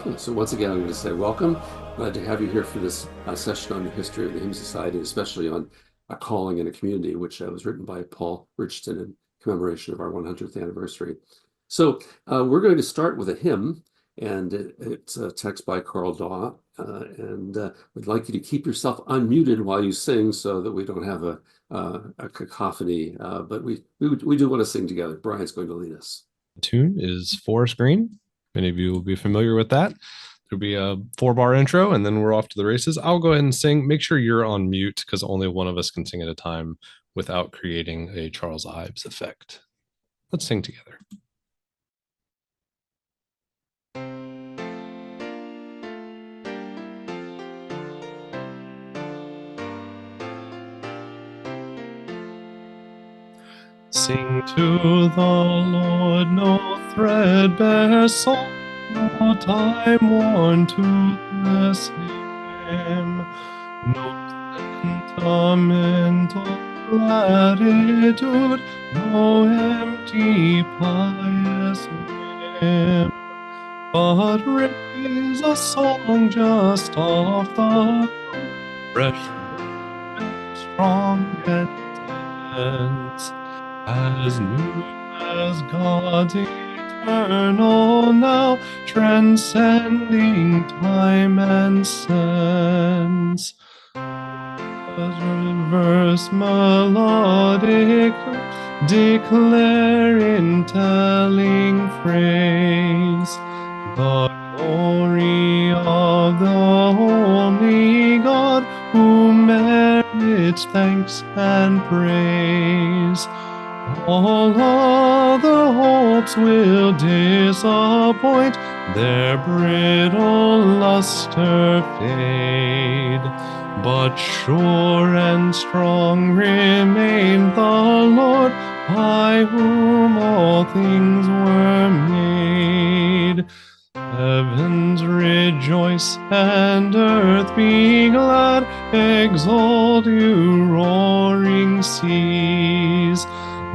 Okay, so once again, I'm going to say welcome. Glad to have you here for this session on the history of the Hymn Society, especially on a calling in a community, which was written by Paul Richardson in commemoration of our 100th anniversary. So we're going to start with a hymn, and it's a text by Carl Daw, and we'd like you to keep yourself unmuted while you sing so that we don't have a cacophony, but we do want to sing together. Brian's going to lead us. The tune is Forest Green. Many of you will be familiar with that. There'll be a 4-bar intro, and then we're off to the races. I'll go ahead and sing. Make sure you're on mute because only one of us can sing at a time without creating a Charles Ives effect. Let's sing together. Sing to the Lord no threadbare song, no time worn to bless him, no sentimental gratitude, no empty pious whim, but raise a song just of the fresh, strong and tense, as new as God's eternal now, transcending time and sense. Verse melodic, declare in telling phrase the glory of the only God who merits thanks and praise. All other hopes will disappoint, their brittle luster fade, but sure and strong remain the Lord, by whom all things were made. Heavens rejoice and earth be glad, exalt you roaring seas.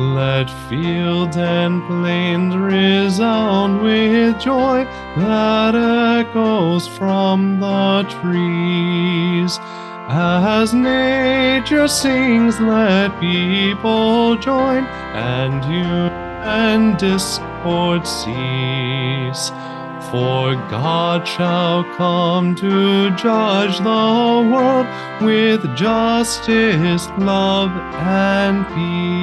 Let fields and plains resound with joy that echoes from the trees. As nature sings, let people join, and tune and discord cease. For God shall come to judge the world with justice, love, and peace.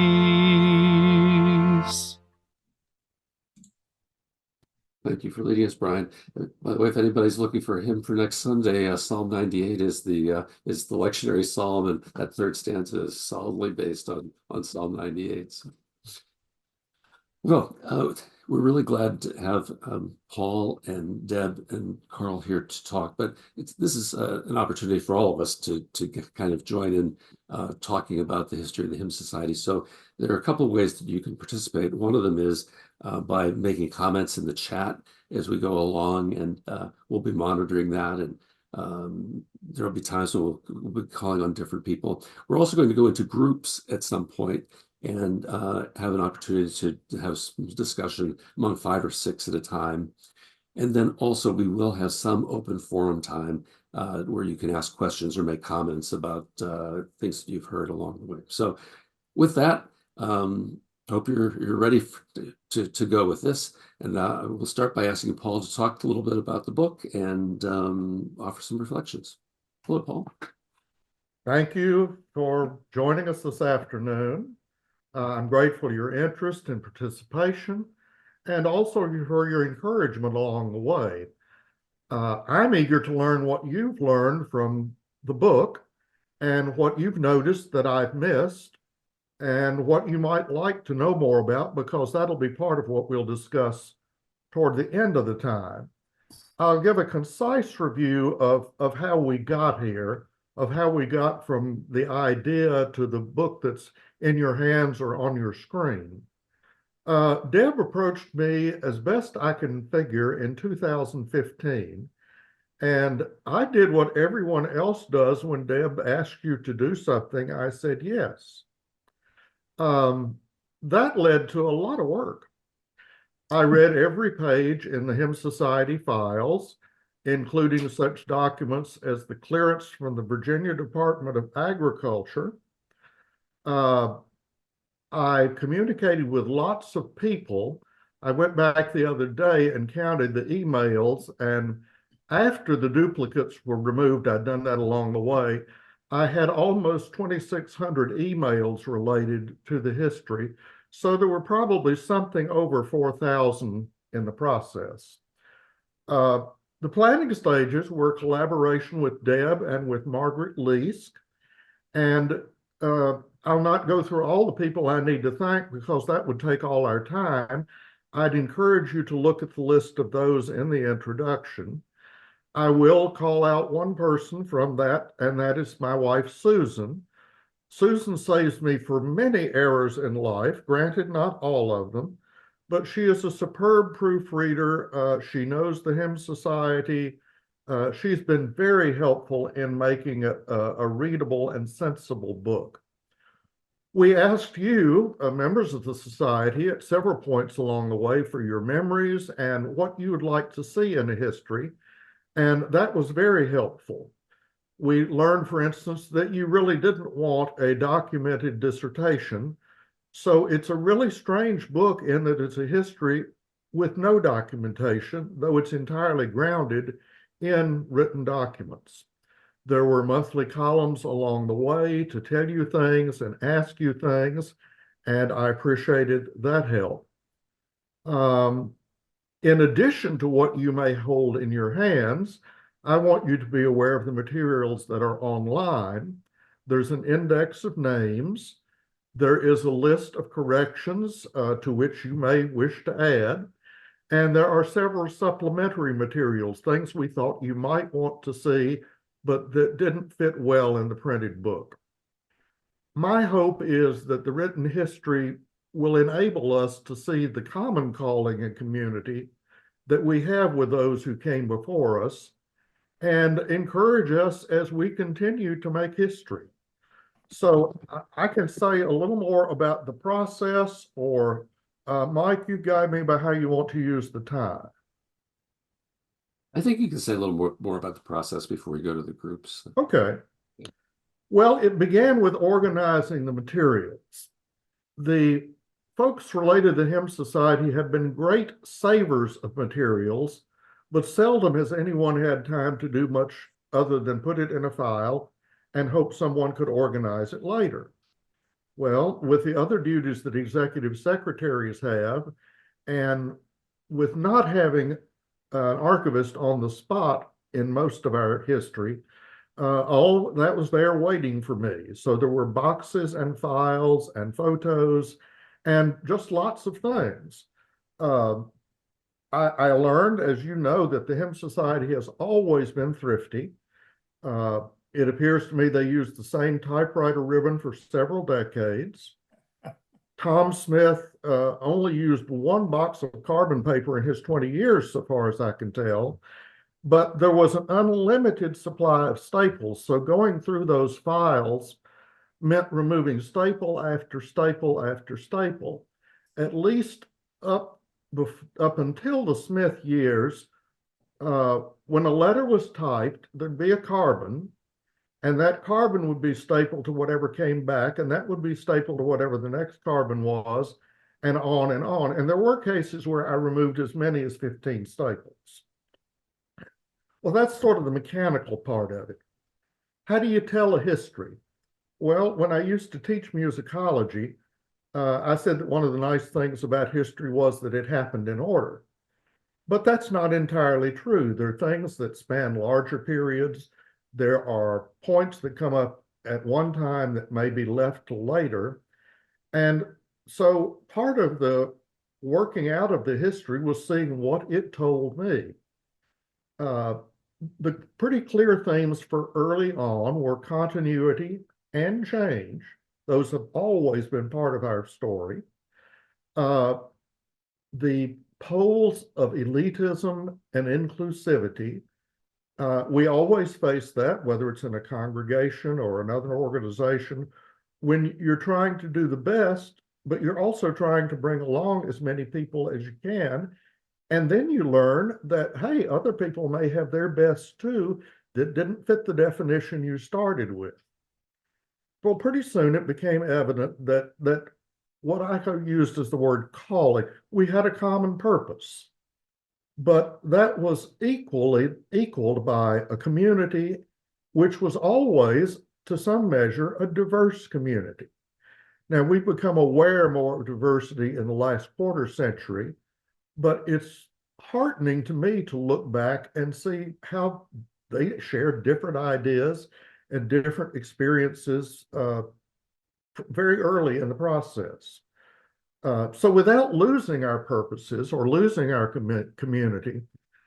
Thank you for leading us, Brian. By the way, if anybody's looking for a hymn for next Sunday, Psalm 98 is the lectionary psalm, and that third stanza is solidly based on Psalm 98. So. Well, we're really glad to have Paul and Deb and Carl here to talk, but this is an opportunity for all of us to kind of join in talking about the history of the Hymn Society. So there are a couple of ways that you can participate. One of them is by making comments in the chat as we go along, and we'll be monitoring that, and there'll be times when we'll be calling on different people. We're also going to go into groups at some point and have an opportunity to have some discussion among 5 or 6 at a time. And then also we will have some open forum time where you can ask questions or make comments about things that you've heard along the way. So with that, hope you're ready to go with this. And we'll start by asking Paul to talk a little bit about the book and offer some reflections. Hello, Paul. Thank you for joining us this afternoon. I'm grateful for your interest and participation, and also for your encouragement along the way. I'm eager to learn what you've learned from the book and what you've noticed that I've missed and what you might like to know more about, because that'll be part of what we'll discuss toward the end of the time. I'll give a concise review of how we got here, of how we got from the idea to the book that's in your hands or on your screen. Deb approached me as best I can figure in 2015, and I did what everyone else does when Deb asks you to do something. I said yes. That led to a lot of work. I read every page in the Hymn Society files. including such documents as the clearance from the Virginia Department of Agriculture. I communicated with lots of people. I went back the other day and counted the emails, and after the duplicates were removed, I'd done that along the way, I had almost 2,600 emails related to the history. So there were probably something over 4,000 in the process. The planning stages were a collaboration with Deb and with Margaret Leask. And I'll not go through all the people I need to thank because that would take all our time. I'd encourage you to look at the list of those in the introduction. I will call out one person from that, and that is my wife, Susan. Susan saves me from many errors in life, granted not all of them, but she is a superb proofreader. She knows the Hymn Society. She's been very helpful in making a readable and sensible book. We asked you, members of the Society, at several points along the way for your memories and what you would like to see in a history, and that was very helpful. We learned, for instance, that you really didn't want a documented dissertation. So it's a really strange book in that it's a history with no documentation, though it's entirely grounded in written documents. There were monthly columns along the way to tell you things and ask you things, and I appreciated that help. In addition to what you may hold in your hands, I want you to be aware of the materials that are online. There's an index of names. There is a list of corrections to which you may wish to add. And there are several supplementary materials, things we thought you might want to see, but that didn't fit well in the printed book. My hope is that the written history will enable us to see the common calling and community that we have with those who came before us and encourage us as we continue to make history. So I can say a little more about the process, or Mike, you guide me by how you want to use the time. I think you can say a little more about the process before we go to the groups. Okay. Well, it began with organizing the materials. The folks related to the Hymn Society have been great savers of materials, but seldom has anyone had time to do much other than put it in a file and hope someone could organize it later. Well, with the other duties that executive secretaries have, and with not having an archivist on the spot in most of our history, all that was there waiting for me. So there were boxes and files and photos and just lots of things. I learned, as you know, that the Hymn Society has always been thrifty. It appears to me they used the same typewriter ribbon for several decades. Tom Smith only used one box of carbon paper in his 20 years, so far as I can tell, but there was an unlimited supply of staples. So going through those files meant removing staple after staple after staple, at least up until the Smith years. When a letter was typed, there'd be a carbon, and that carbon would be stapled to whatever came back, and that would be stapled to whatever the next carbon was, and on and on. And there were cases where I removed as many as 15 staples. Well, that's sort of the mechanical part of it. How do you tell a history? Well, when I used to teach musicology, I said that one of the nice things about history was that it happened in order. But that's not entirely true. There are things that span larger periods. There are points that come up at one time that may be left till later. And so part of the working out of the history was seeing what it told me. The pretty clear themes for early on were continuity and change. Those have always been part of our story. The poles of elitism and inclusivity, we always face that, whether it's in a congregation or another organization, when you're trying to do the best, but you're also trying to bring along as many people as you can. And then you learn that, hey, other people may have their best too that didn't fit the definition you started with. Well, pretty soon it became evident that what I used as the word calling, we had a common purpose, but that was equaled by a community which was always, to some measure, a diverse community. Now, we've become aware more of diversity in the last quarter century, but it's heartening to me to look back and see how they shared different ideas and different experiences very early in the process. So without losing our purposes or losing our community,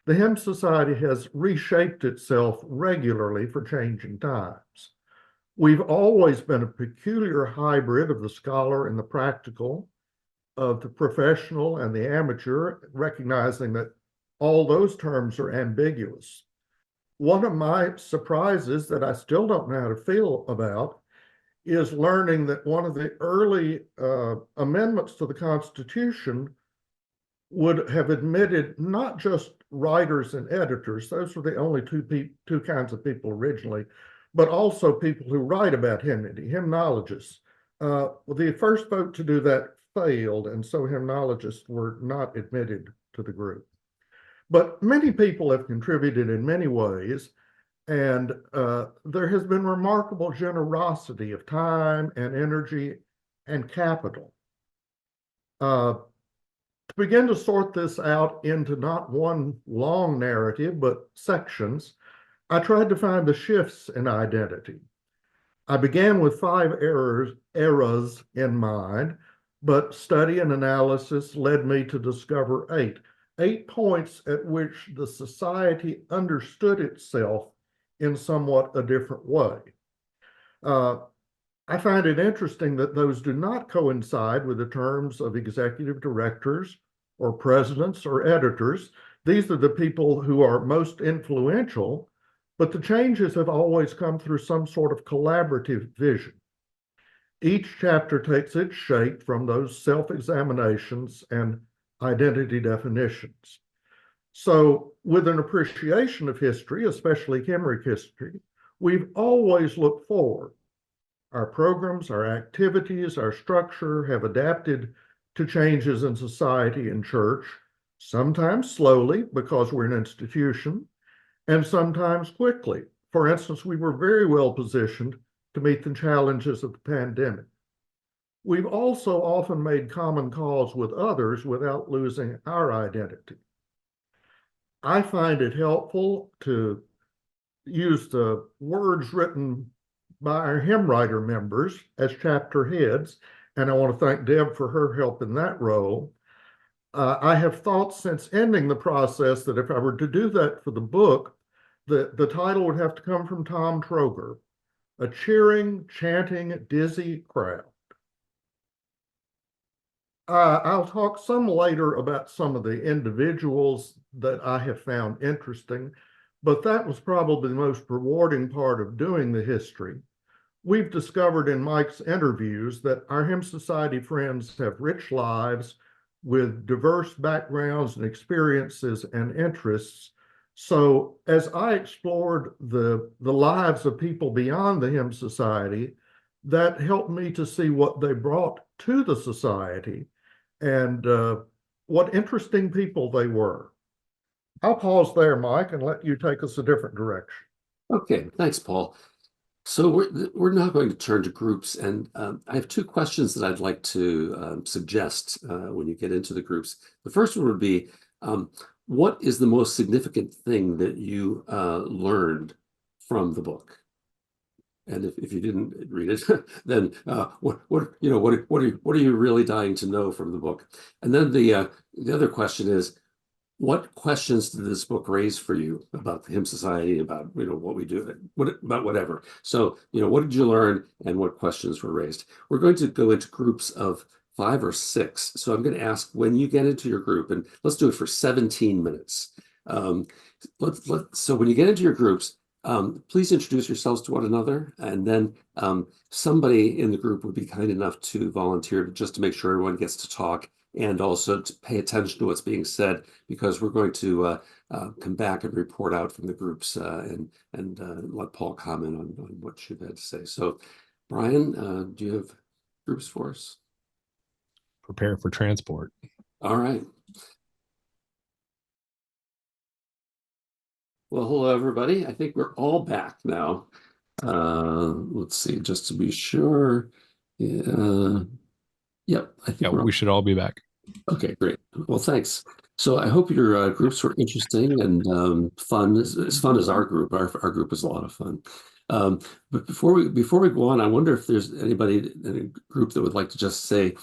the Hymn Society has reshaped itself regularly for changing times. We've always been a peculiar hybrid of the scholar and the practical, of the professional and the amateur, recognizing that all those terms are ambiguous. One of my surprises that I still don't know how to feel about is learning that one of the early amendments to the Constitution would have admitted not just writers and editors, those were the only two kinds of people originally, but also people who write about hymnody, hymnologists. The first vote to do that failed, and so hymnologists were not admitted to the group. But many people have contributed in many ways, and there has been remarkable generosity of time and energy and capital. To begin to sort this out into not one long narrative, but sections, I tried to find the shifts in identity. I began with 5 eras in mind, but study and analysis led me to discover 8 points at which the society understood itself in somewhat a different way. I find it interesting that those do not coincide with the terms of executive directors or presidents or editors. These are the people who are most influential, but the changes have always come through some sort of collaborative vision. Each chapter takes its shape from those self-examinations and identity definitions. So with an appreciation of history, especially Hemric history, we've always looked forward. Our programs, our activities, our structure have adapted to changes in society and church, sometimes slowly because we're an institution, and sometimes quickly. For instance, we were very well positioned to meet the challenges of the pandemic. We've also often made common cause with others without losing our identity. I find it helpful to use the words written by our hymn writer members as chapter heads, and I want to thank Deb for her help in that role. I have thought since ending the process that if I were to do that for the book, the title would have to come from Tom Troger, a cheering, chanting, dizzy crowd. I'll talk some later about some of the individuals that I have found interesting, but that was probably the most rewarding part of doing the history. We've discovered in Mike's interviews that our Hymn Society friends have rich lives with diverse backgrounds and experiences and interests. So as I explored the lives of people beyond the Hymn Society, that helped me to see what they brought to the society and what interesting people they were. I'll pause there, Mike, and let you take us a different direction. Okay, thanks, Paul. So we're now going to turn to groups, and I have 2 questions that I'd like to suggest when you get into the groups. The first one would be, what is the most significant thing that you learned from the book? And if you didn't read it, then what are you really dying to know from the book? And then the other question is, what questions did this book raise for you about the Hymn Society, about what we do, about whatever? So what did you learn, and what questions were raised? We're going to go into groups of 5 or 6. So I'm going to ask, when you get into your group, and let's do it for 17 minutes. So when you get into your groups, please introduce yourselves to one another, and then somebody in the group would be kind enough to volunteer just to make sure everyone gets to talk and also to pay attention to what's being said, because we're going to come back and report out from the groups and let Paul comment on what you've had to say. So, Brian, do you have groups for us? Prepare for transport. All right. Well, hello, everybody. I think we're all back now. Let's see, just to be sure. Yep, I think we should all be back. Okay, great. Well, thanks. So I hope your groups were interesting and fun, as fun as our group. Our group is a lot of fun. But before we go on, I wonder if there's anybody in a group that would like to just say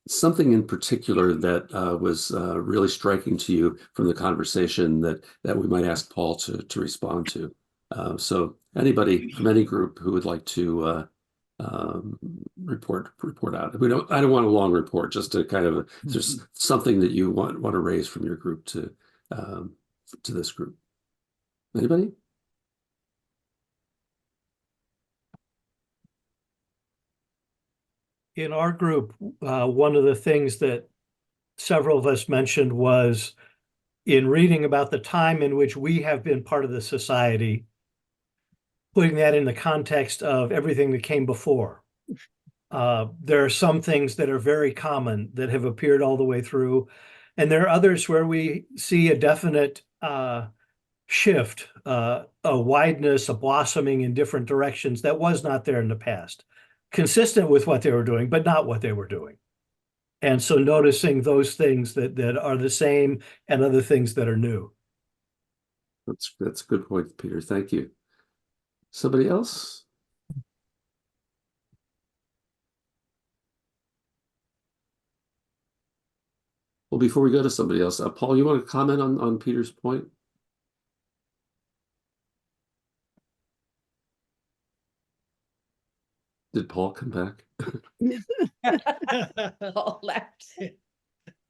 something in particular that was really striking to you from the conversation that we might ask Paul to respond to. So anybody from any group who would like to report out. I don't want a long report, just to kind of, if there's something that you want to raise from your group to this group. Anybody? In our group, one of the things that several of us mentioned was, in reading about the time in which we have been part of the society, putting that in the context of everything that came before. There are some things that are very common that have appeared all the way through, and there are others where we see a definite shift, a wideness, a blossoming in different directions that was not there in the past, consistent with what they were doing, but not what they were doing. And so noticing those things that are the same and other things that are new. That's a good point, Peter. Thank you. Somebody else? Well, before we go to somebody else, Paul, you want to comment on Peter's point? Did Paul come back? Paul left.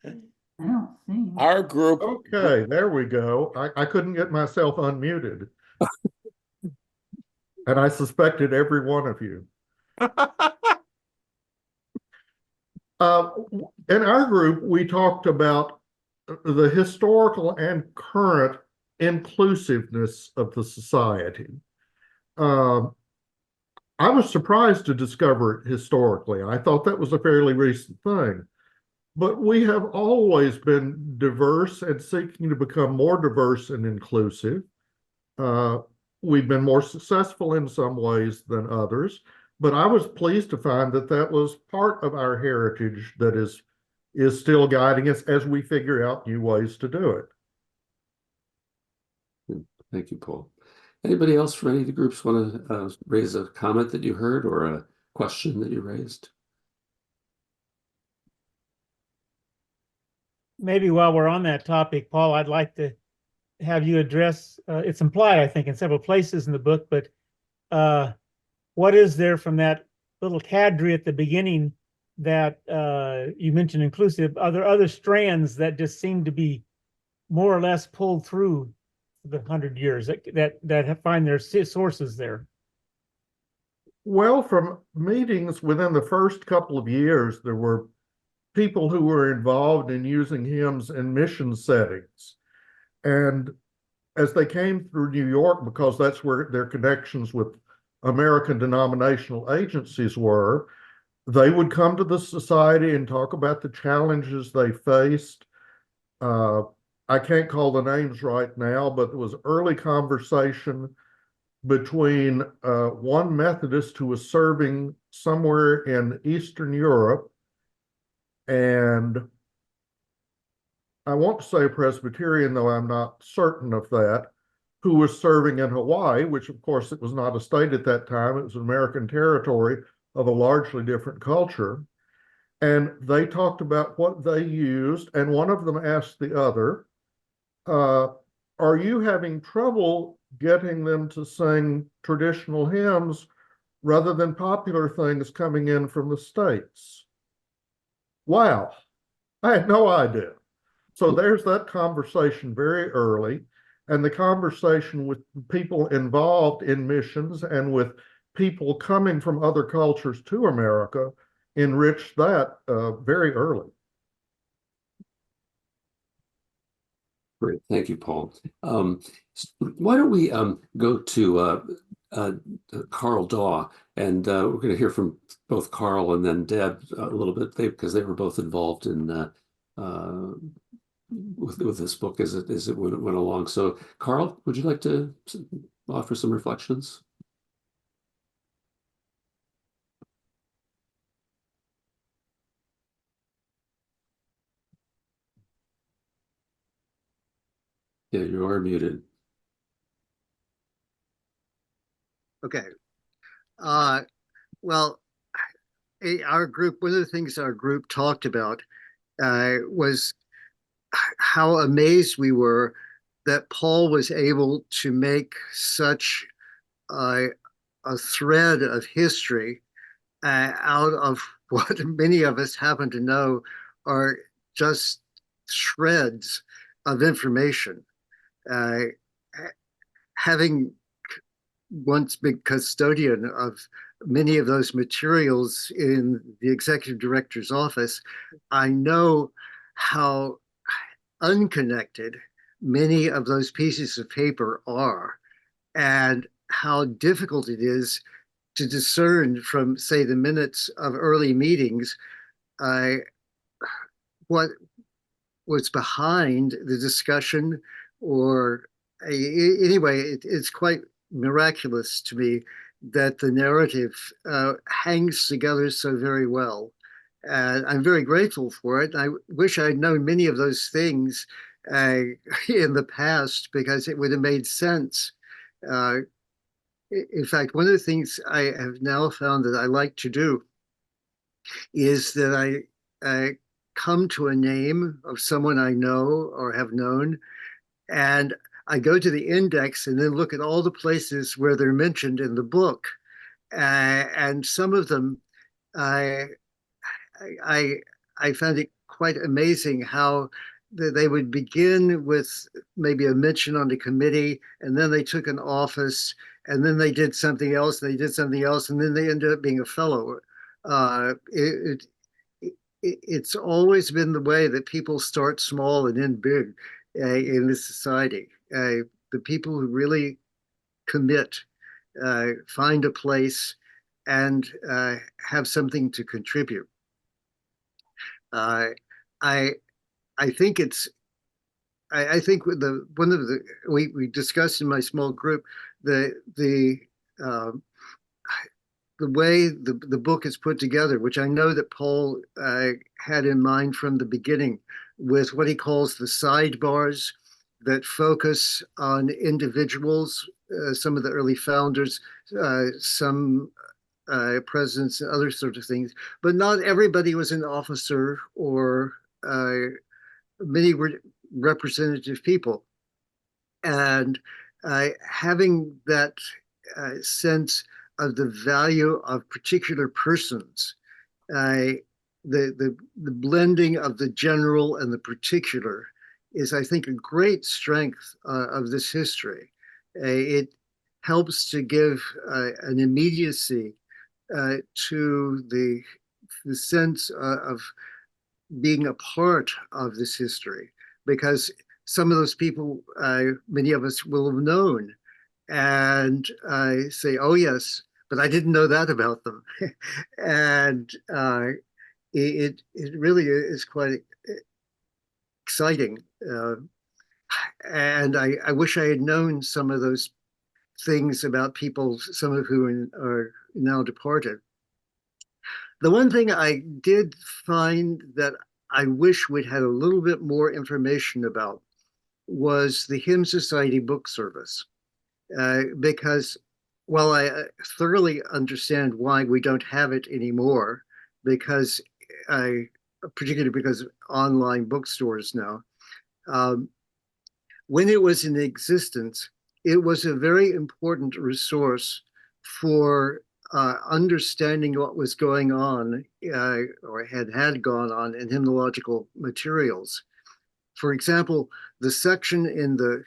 I don't see. Our group. Okay, there we go. I couldn't get myself unmuted. And I suspected every one of you. In our group, we talked about the historical and current inclusiveness of the society. I was surprised to discover it historically. I thought that was a fairly recent thing. But we have always been diverse and seeking to become more diverse and inclusive. We've been more successful in some ways than others, but I was pleased to find that that was part of our heritage that is still guiding us as we figure out new ways to do it. Thank you, Paul. Anybody else from any of the groups want to raise a comment that you heard or a question that you raised? Maybe while we're on that topic, Paul, I'd like to have you address, it's implied, I think, in several places in the book, but what is there from that little cadre at the beginning that you mentioned inclusive? Are there other strands that just seem to be more or less pulled through the 100 years that find their sources there? Well, from meetings within the first couple of years, there were people who were involved in using hymns in mission settings. And as they came through New York, because that's where their connections with American denominational agencies were, they would come to the society and talk about the challenges they faced. I can't call the names right now, but there was early conversation between one Methodist who was serving somewhere in Eastern Europe, and I want to say a Presbyterian, though I'm not certain of that, who was serving in Hawaii, which of course it was not a state at that time. It was an American territory of a largely different culture. And they talked about what they used, and one of them asked the other, are you having trouble getting them to sing traditional hymns rather than popular things coming in from the States? Wow, I had no idea. So there's that conversation very early, and the conversation with people involved in missions and with people coming from other cultures to America enriched that very early. Great, thank you, Paul. Why don't we go to Carl Daw, and we're going to hear from both Carl and then Deb a little bit, because they were both involved in with this book as it went along. So, Carl, would you like to offer some reflections? Yeah, you are muted. Okay. Well, our group, one of the things our group talked about was how amazed we were that Paul was able to make such a thread of history out of what many of us happen to know are just shreds of information. Having once been custodian of many of those materials in the executive director's office, I know how unconnected many of those pieces of paper are, and how difficult it is to discern from, say, the minutes of early meetings what was behind the discussion, or anyway, it's quite miraculous to me that the narrative hangs together so very well. And I'm very grateful for it. I wish I'd known many of those things in the past, because it would have made sense. In fact, one of the things I have now found that I like to do is that I come to a name of someone I know or have known, and I go to the index and then look at all the places where they're mentioned in the book. And some of them, I found it quite amazing how they would begin with maybe a mention on the committee, and then they took an office, and then they did something else, and they did something else, and then they ended up being a fellow. It's always been the way that people start small and end big in this society. The people who really commit find a place and have something to contribute. I think it's. I think one of the we discussed in my small group the way the book is put together, which I know that Paul had in mind from the beginning, with what he calls the sidebars that focus on individuals, some of the early founders, some presidents, and other sorts of things. But not everybody was an officer, or many were representative people. And having that sense of the value of particular persons, the blending of the general and the particular is, I think, a great strength of this history. It helps to give an immediacy to the sense of being a part of this history, because some of those people, many of us will have known, and say, oh yes, but I didn't know that about them. And it really is quite exciting. And I wish I had known some of those things about people, some of whom are now departed. The one thing I did find that I wish we'd had a little bit more information about was the Hymn Society book service. Because while I thoroughly understand why we don't have it anymore, because particularly because of online bookstores now, when it was in existence, it was a very important resource for understanding what was going on, or had gone on, in hymnological materials. For example, the section in the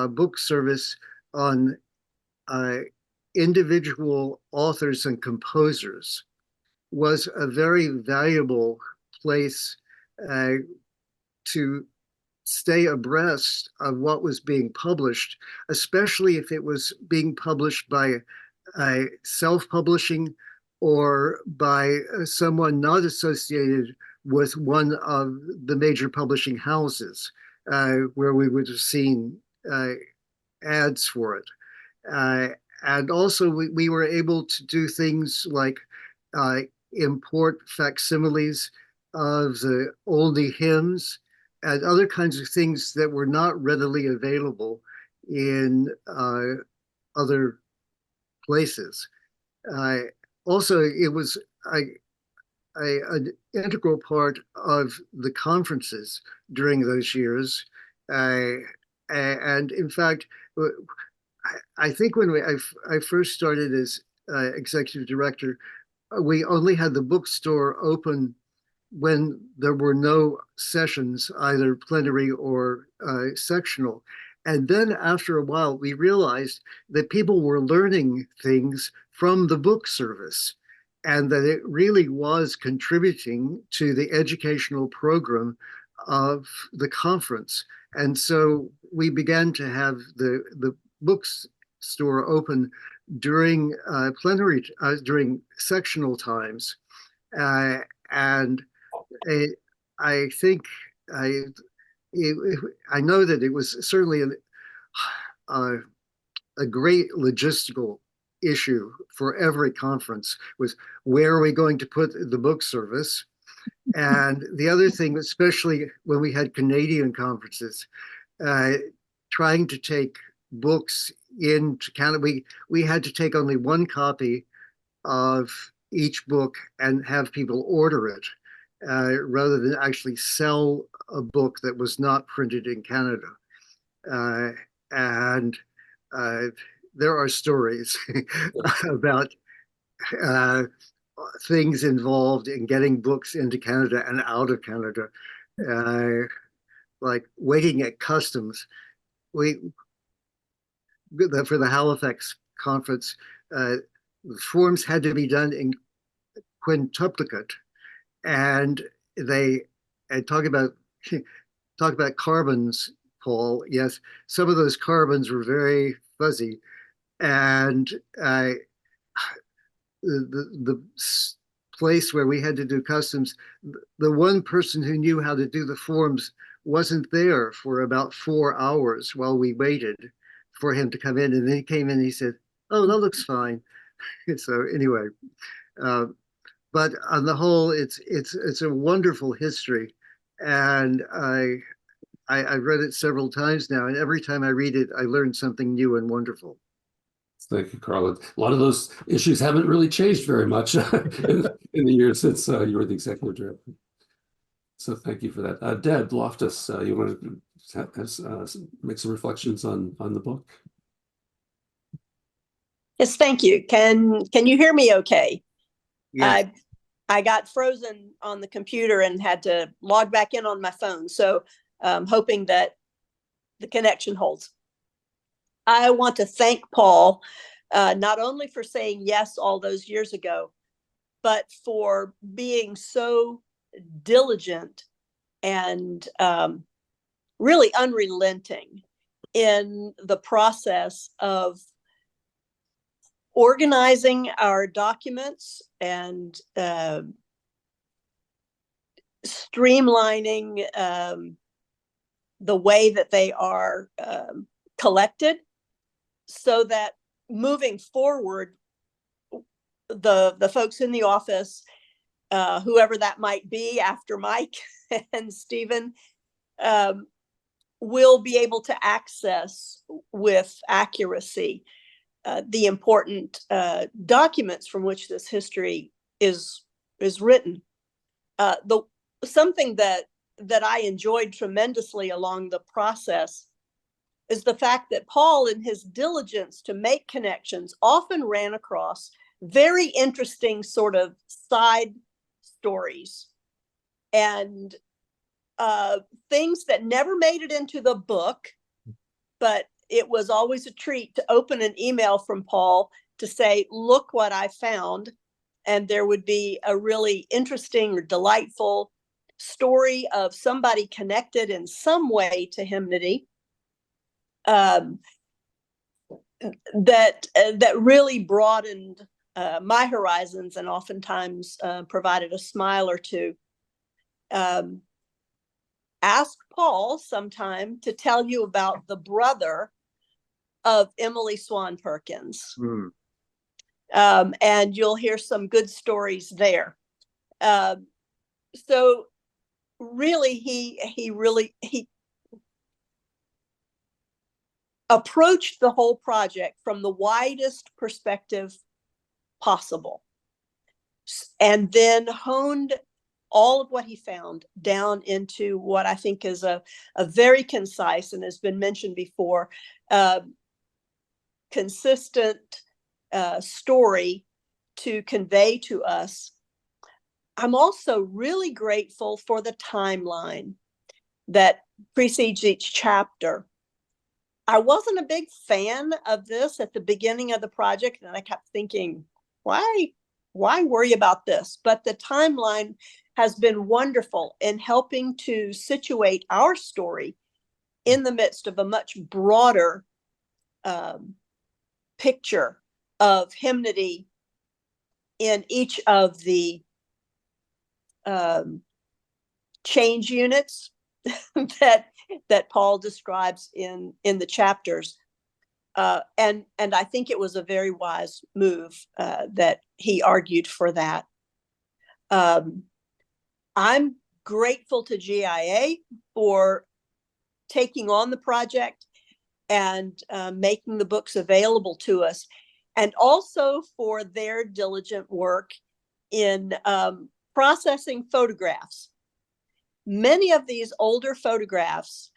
book service on individual authors and composers was a very valuable place to stay abreast of what was being published, especially if it was being published by self-publishing or by someone not associated with one of the major publishing houses, where we would have seen ads for it. And also we were able to do things like import facsimiles of the oldie hymns and other kinds of things that were not readily available in other places. Also, it was an integral part of the conferences during those years. And in fact, I think when I first started as executive director, we only had the bookstore open when there were no sessions, either plenary or sectional. And then after a while, we realized that people were learning things from the book service and that it really was contributing to the educational program of the conference. And so we began to have the bookstore open during plenary, during sectional times. And I think I know that it was certainly a great logistical issue for every conference, was where are we going to put the book service? And the other thing, especially when we had Canadian conferences, trying to take books into Canada, we had to take only one copy of each book and have people order it, rather than actually sell a book that was not printed in Canada. And there are stories about things involved in getting books into Canada and out of Canada, like waiting at customs. For the Halifax conference, the forms had to be done in quintuplicate, and they talk about carbons, Paul. Yes, some of those carbons were very fuzzy, and the place where we had to do customs, the one person who knew how to do the forms wasn't there for about 4 hours while we waited for him to come in. And then he came in and he said, "Oh, that looks fine." So anyway, but on the whole, it's a wonderful history, and I've read it several times now, and every time I read it, I learn something new and wonderful. Thank you, Carlton. A lot of those issues haven't really changed very much in the years since you were the executive director. So thank you for that. Deb, Loftis, you want to make some reflections on the book? Yes, thank you. Can you hear me okay? Yes. I got frozen on the computer and had to log back in on my phone. So hoping that the connection holds. I want to thank Paul, not only for saying yes all those years ago, but for being so diligent and really unrelenting in the process of organizing our documents and streamlining the way that they are collected, so that moving forward, the folks in the office, whoever that might be after Mike and Stephen, will be able to access with accuracy the important documents from which this history is written. Something that I enjoyed tremendously along the process is the fact that Paul, in his diligence to make connections, often ran across very interesting sort of side stories and things that never made it into the book, but it was always a treat to open an email from Paul to say, "Look what I found." And there would be a really interesting or delightful story of somebody connected in some way to hymnody that really broadened my horizons and oftentimes provided a smile or two. Ask Paul sometime to tell you about the brother of Emily Swan Perkins. And you'll hear some good stories there. So really, he approached the whole project from the widest perspective possible, and then honed all of what he found down into what I think is a very concise, and has been mentioned before, consistent story to convey to us. I'm also really grateful for the timeline that precedes each chapter. I wasn't a big fan of this at the beginning of the project, and I kept thinking, why worry about this? But the timeline has been wonderful in helping to situate our story in the midst of a much broader picture of hymnody in each of the change units that Paul describes in the chapters. And I think it was a very wise move that he argued for that. I'm grateful to GIA for taking on the project and making the books available to us, and also for their diligent work in processing photographs. Many of these older photographs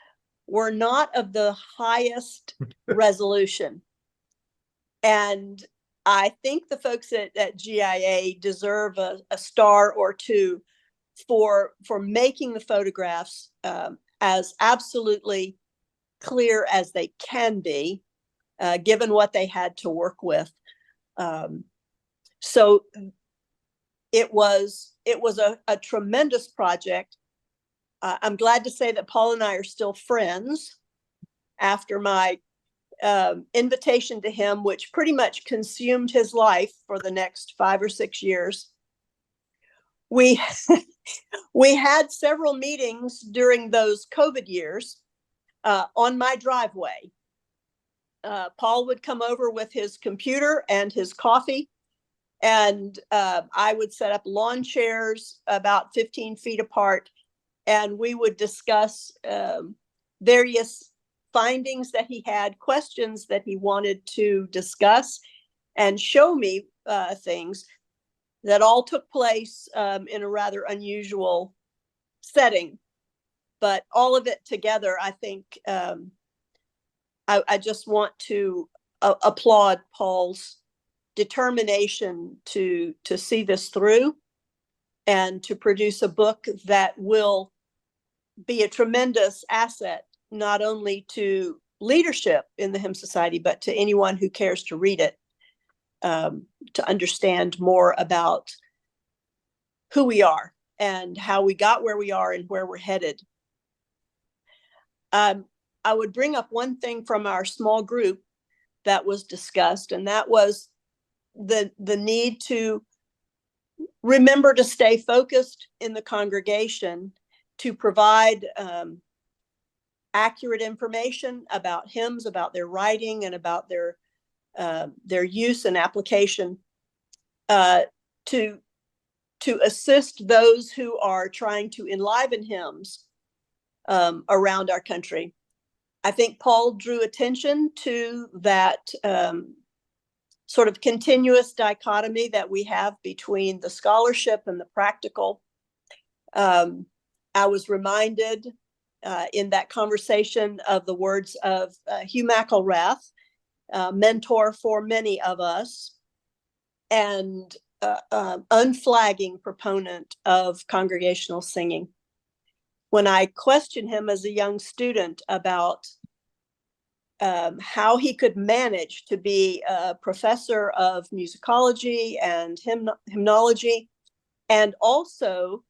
were not of the highest resolution. And I think the folks at GIA deserve a star or two for making the photographs as absolutely clear as they can be, given what they had to work with. So it was a tremendous project. I'm glad to say that Paul and I are still friends after my invitation to him, which pretty much consumed his life for the next 5 or 6 years. We had several meetings during those COVID years on my driveway. Paul would come over with his computer and his coffee, and I would set up lawn chairs about 15 feet apart, and we would discuss various findings that he had, questions that he wanted to discuss, and show me things that all took place in a rather unusual setting. But all of it together, I think I just want to applaud Paul's determination to see this through and to produce a book that will be a tremendous asset, not only to leadership in the Hymn Society, but to anyone who cares to read it, to understand more about who we are and how we got where we are and where we're headed. I would bring up one thing from our small group that was discussed, and that was the need to remember to stay focused in the congregation, to provide accurate information about hymns, about their writing, and about their use and application, to assist those who are trying to enliven hymns around our country. I think Paul drew attention to that sort of continuous dichotomy that we have between the scholarship and the practical. I was reminded in that conversation of the words of Hugh McElrath, mentor for many of us, and unflagging proponent of congregational singing. When I questioned him as a young student about how he could manage to be a professor of musicology and hymnology, and also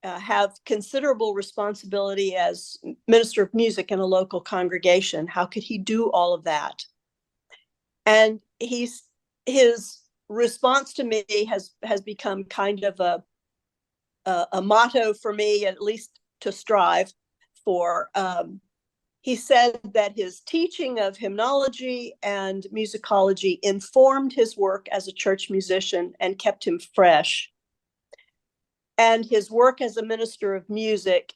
have considerable responsibility as minister of music in a local congregation. How could he do all of that? And his response to me has become kind of a motto for me, at least to strive for. He said that his teaching of hymnology and musicology informed his work as a church musician and kept him fresh. And his work as a minister of music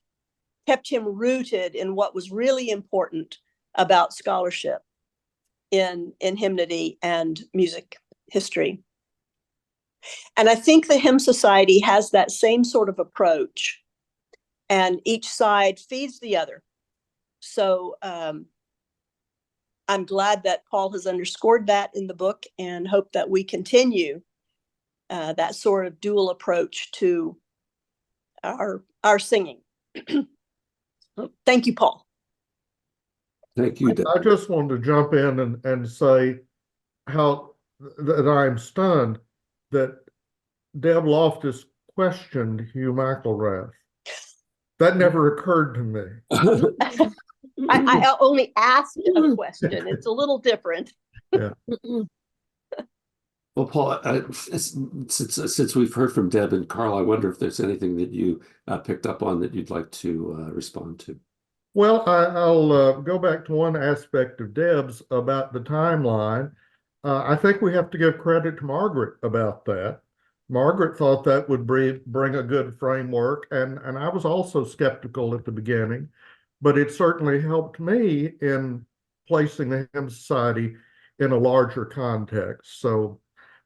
kept him rooted in what was really important about scholarship in hymnody and music history. And I think the Hymn Society has that same sort of approach, and each side feeds the other. So I'm glad that Paul has underscored that in the book, and hope that we continue that sort of dual approach to our singing. Thank you, Paul. Thank you, Deb. I just wanted to jump in and say how that I'm stunned that Deb Loftis questioned Hugh McElrath. That never occurred to me. I only asked a question. It's a little different. Yeah. Well, Paul, since we've heard from Deb and Carl, I wonder if there's anything that you picked up on that you'd like to respond to. Well, I'll go back to one aspect of Deb's about the timeline. I think we have to give credit to Margaret about that. Margaret thought that would bring a good framework, and I was also skeptical at the beginning, but it certainly helped me in placing the Hymn Society in a larger context. So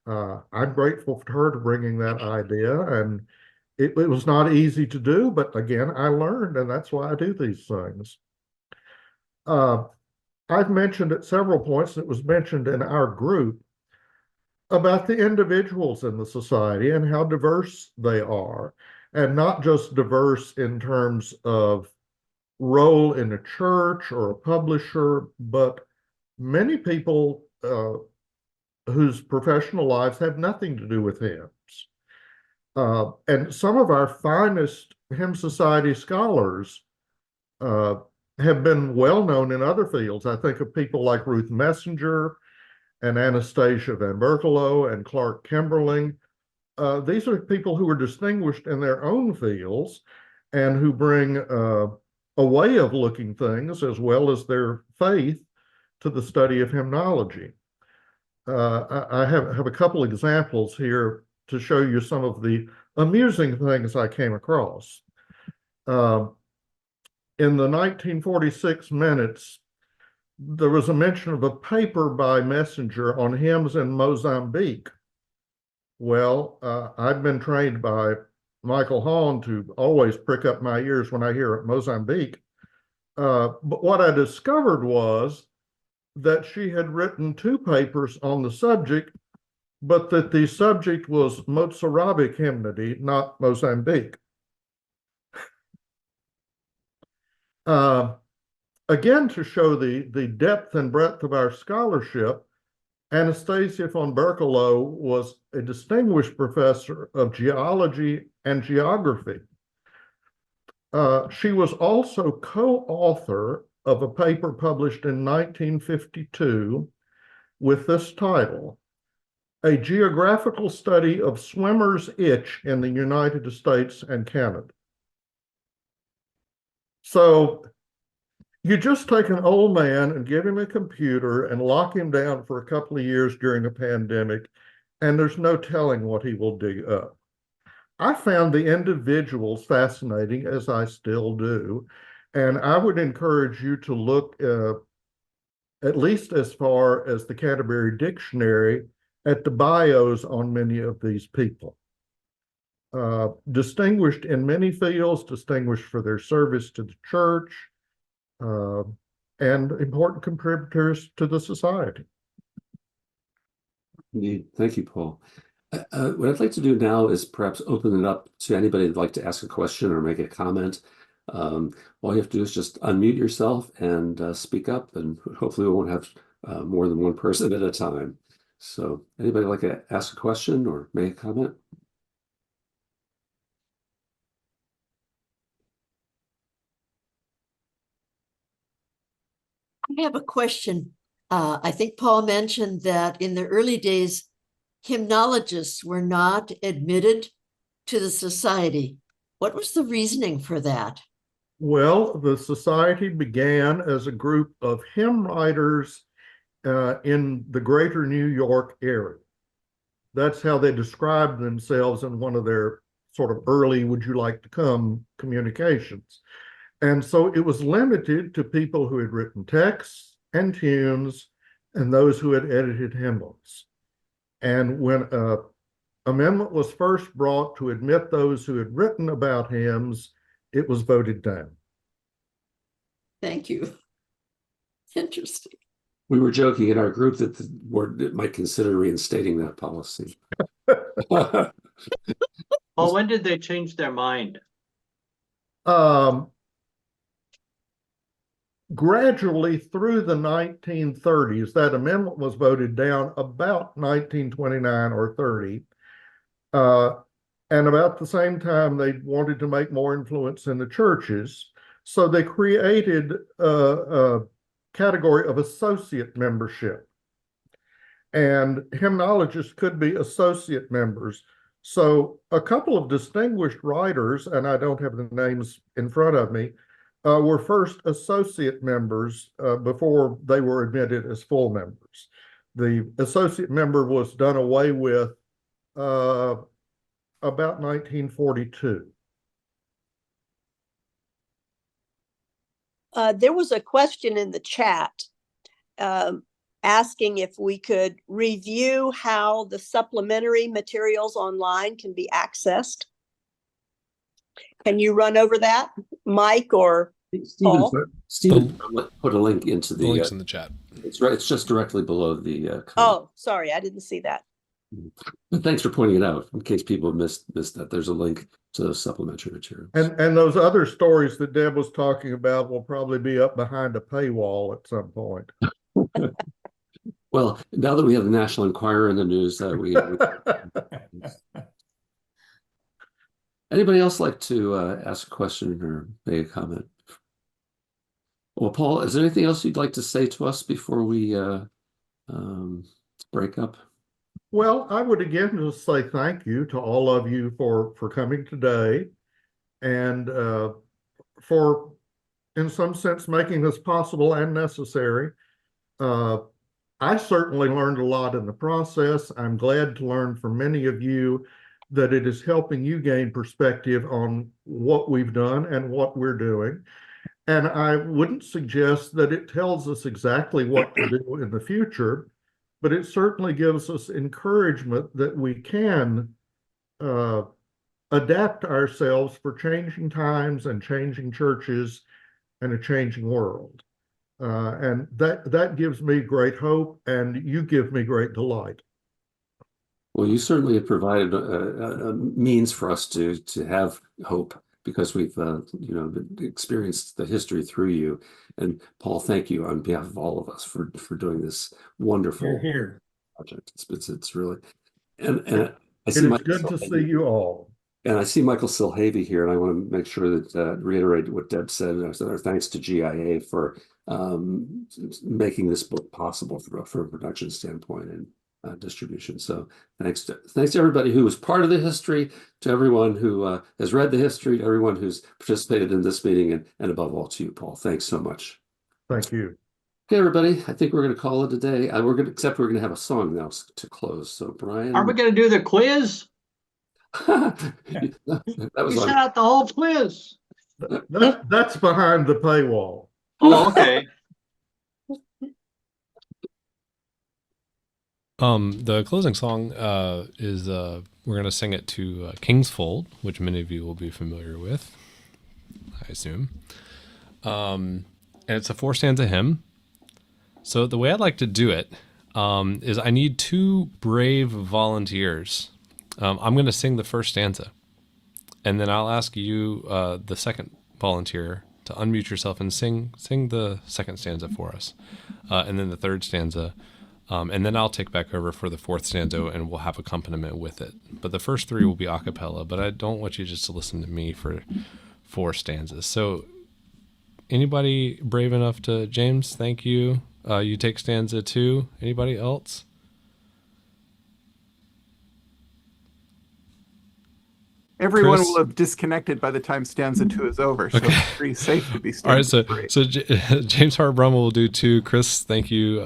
I'm grateful for her to bringing that idea, and it was not easy to do, but again, I learned, and that's why I do these things. I've mentioned at several points, it was mentioned in our group, about the individuals in the society and how diverse they are, and not just diverse in terms of role in a church or a publisher, but many people whose professional lives have nothing to do with hymns. And some of our finest Hymn Society scholars have been well known in other fields. I think of people like Ruth Messenger and Anastasia Van Berkelo and Clark Kimberling. These are people who are distinguished in their own fields and who bring a way of looking things as well as their faith to the study of hymnology. I have a couple examples here to show you some of the amusing things I came across. In the 1946 minutes, there was a mention of a paper by Messenger on hymns in Mozambique. Well, I've been trained by Michael Hahn to always prick up my ears when I hear Mozambique. But what I discovered was that she had written 2 papers on the subject, but that the subject was Mozarabic hymnody, not Mozambique. Again, to show the depth and breadth of our scholarship, Anastasia von Berkelo was a distinguished professor of geology and geography. She was also co-author of a paper published in 1952 with this title, A Geographical Study of Swimmer's Itch in the United States and Canada. So you just take an old man and give him a computer and lock him down for a couple of years during a pandemic, and there's no telling what he will dig up. I found the individuals fascinating, as I still do, and I would encourage you to look at least as far as the Canterbury Dictionary at the bios on many of these people. Distinguished in many fields, distinguished for their service to the church, and important contributors to the society. Indeed. Thank you, Paul. What I'd like to do now is perhaps open it up to anybody who'd like to ask a question or make a comment. All you have to do is just unmute yourself and speak up, and hopefully we won't have more than one person at a time. So anybody like to ask a question or make a comment? I have a question. I think Paul mentioned that in the early days, hymnologists were not admitted to the society. What was the reasoning for that? Well, the society began as a group of hymn writers in the greater New York area. That's how they described themselves in one of their sort of early "would you like to come" communications. And so it was limited to people who had written texts and tunes and those who had edited hymnals. And when an amendment was first brought to admit those who had written about hymns, it was voted down. Thank you. Interesting. We were joking in our group that the board might consider reinstating that policy. Well, when did they change their mind? Gradually through the 1930s, that amendment was voted down about 1929 or 30. And about the same time, they wanted to make more influence in the churches. So they created a category of associate membership. And hymnologists could be associate members. So a couple of distinguished writers, and I don't have the names in front of me, were first associate members before they were admitted as full members. The associate member was done away with about 1942. There was a question in the chat asking if we could review how the supplementary materials online can be accessed. Can you run over that, Mike or Paul? Stephen put a link into The link's in the chat. It's right. It's just directly below the. Comment. Oh, sorry, I didn't see that. But thanks for pointing it out. In case people missed that, there's a link to those supplementary materials. And those other stories that Deb was talking about will probably be up behind a paywall at some point. Well, now that we have the National Enquirer in the news, anybody else like to ask a question or make a comment? Well, Paul, is there anything else you'd like to say to us before we break up? Well, I would again just say thank you to all of you for coming today and for, in some sense, making this possible and necessary. I certainly learned a lot in the process. I'm glad to learn from many of you that it is helping you gain perspective on what we've done and what we're doing. And I wouldn't suggest that it tells us exactly what to do in the future, but it certainly gives us encouragement that we can adapt ourselves for changing times and changing churches and a changing world. And that gives me great hope, and you give me great delight. Well, you certainly have provided a means for us to have hope, because we've experienced the history through you. And Paul, thank you on behalf of all of us for doing this wonderful project. It's really and I see it's good to see you all. And I see Michael Silhavy here, and I want to make sure that reiterate what Deb said. Our thanks to GIA for making this book possible from a production standpoint and distribution. So thanks to everybody who was part of the history, to everyone who has read the history, to everyone who's participated in this meeting, and above all to you, Paul. Thanks so much. Thank you. Okay, everybody. I think we're going to call it a day. We're going to have a song now to close. So Brian, Are we going to do the quiz? that was You sent out the whole quiz. That's behind the paywall. Oh, okay. The closing song is we're going to sing it to King's Fold, which many of you will be familiar with, I assume. And it's a 4-stanza hymn. So the way I'd like to do it is I need 2 brave volunteers. I'm going to sing the first stanza, and then I'll ask you, the second volunteer, to unmute yourself and sing the second stanza for us, and then the third stanza. And then I'll take back over for the 4th stanza, and we'll have accompaniment with it. But the first 3 will be a cappella, but I don't want you just to listen to me for 4 stanzas. So Anybody brave enough to, James, thank you. You take stanza 2. Anybody else? Everyone Chris? will have disconnected by the time stanza 2 is over, so Okay. it's pretty safe to be All right, stanza 3. so James Hart Brummel will do 2. Chris, thank you.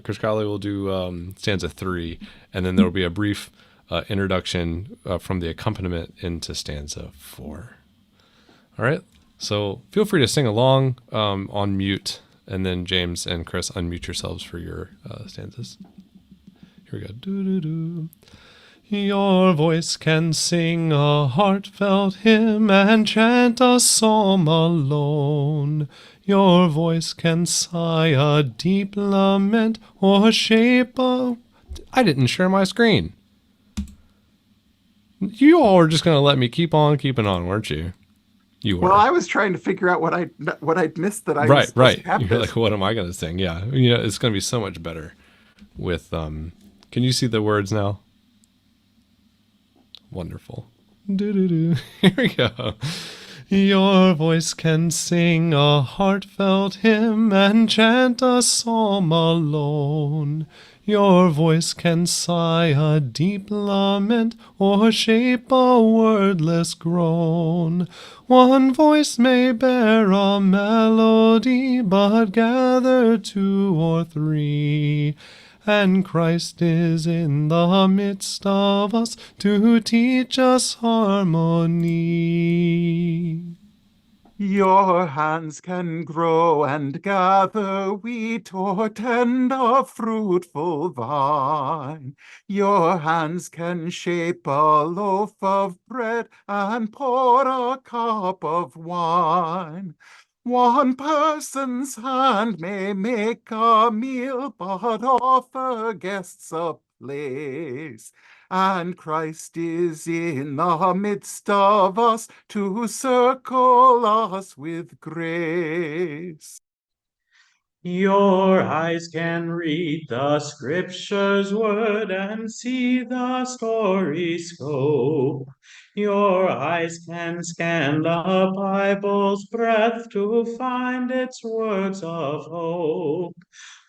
Chris Crowley will do stanza 3, and then there will be a brief introduction from the accompaniment into stanza 4. All right, so feel free to sing along on mute, and then James and Chris unmute yourselves for your stanzas. Here we go. Do-do-do. Your voice can sing a heartfelt hymn and chant a psalm alone. Your voice can sigh a deep lament or shape a... I didn't share my screen. You all were just going to let me keep on keeping on, weren't you? You were. Well, I was trying to figure out what I'd missed that I was Right. supposed to have You're this. like, what am I going to sing? Yeah, it's going to be so much better with... Can you see the words now? Wonderful. Do-do-do. Here we go. Your voice can sing a heartfelt hymn and chant a psalm alone. Your voice can sigh a deep lament or shape a wordless groan. One voice may bear a melody, but gather 2 or 3. And Christ is in the midst of us to teach us harmony. Your hands can grow and gather wheat or tend a fruitful vine. Your hands can shape a loaf of bread and pour a cup of wine. One person's hand may make a meal, but offer guests a place. And Christ is in the midst of us to circle us with grace. Your eyes can read the scripture's word and see the story's scope. Your eyes can scan the Bible's breadth to find its words of hope.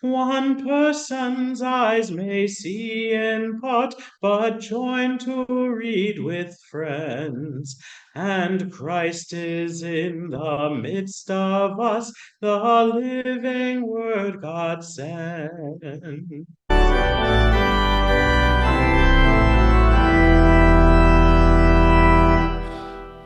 One person's eyes may see in part, but join to read with friends. And Christ is in the midst of us, the living word God sent.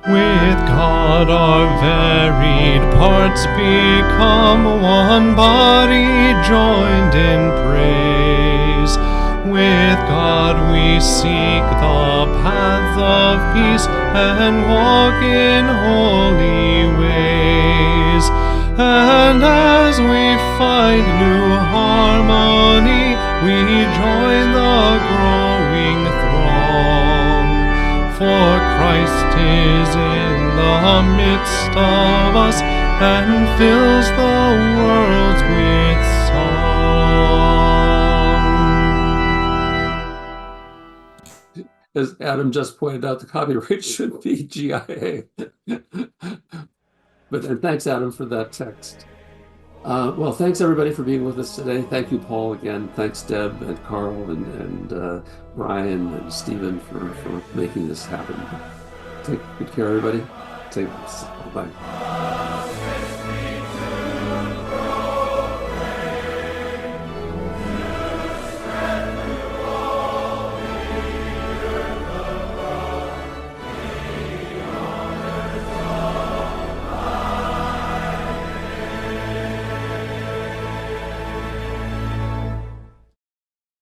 With God our varied parts become one body joined in praise. With God we seek the path of peace and walk in holy ways. And as we find new harmony, we join the growing throng. For Christ is in the midst of us and fills the world with song. As Adam just pointed out, the copyright should be GIA. And thanks, Adam, for that text. Well, thanks everybody for being with us today. Thank you, Paul, again. Thanks, Deb and Carl and Brian and Stephen for making this happen. Take good care, everybody. Bye.